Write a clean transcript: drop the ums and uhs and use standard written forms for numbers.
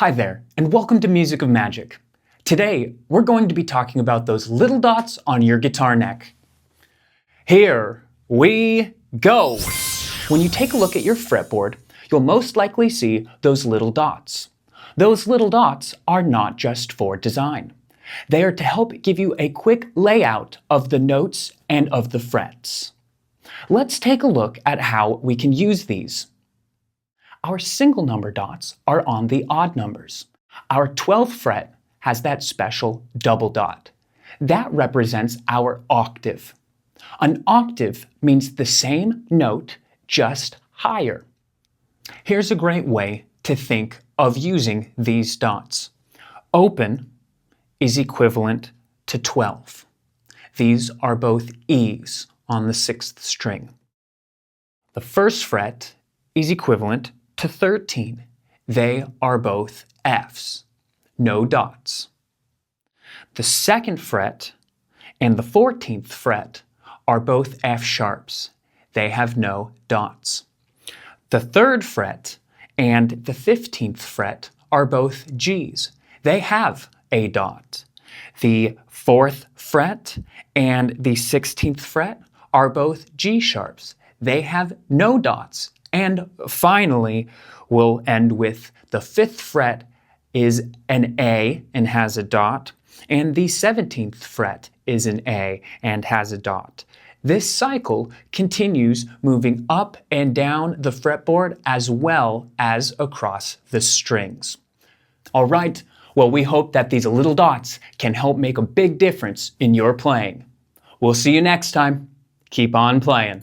Hi there, and welcome to Music of Magic. Today, we're going to be talking about those little dots on your guitar neck. Here we go! When you take a look at your fretboard, you'll most likely see those little dots. Those little dots are not just for design. They are to help give you a quick layout of the notes and of the frets. Let's take a look at how we can use these. Our single number dots are on the odd numbers. Our 12th fret has that special double dot. That represents our octave. An octave means the same note, just higher. Here's a great way to think of using these dots. Open is equivalent to 12. These are both E's on the 6th string. The first fret is equivalent to 13. They are both F's, no dots. The second fret and the 14th fret are both F sharps. They have no dots. The third fret and the 15th fret are both G's. They have a dot. The 4th fret and the 16th fret are both G sharps. They have no dots. And finally, we'll end with the 5th fret is an A and has a dot, and the 17th fret is an A and has a dot. This cycle continues moving up and down the fretboard as well as across the strings. All right, well, we hope that these little dots can help make a big difference in your playing. We'll see you next time. Keep on playing.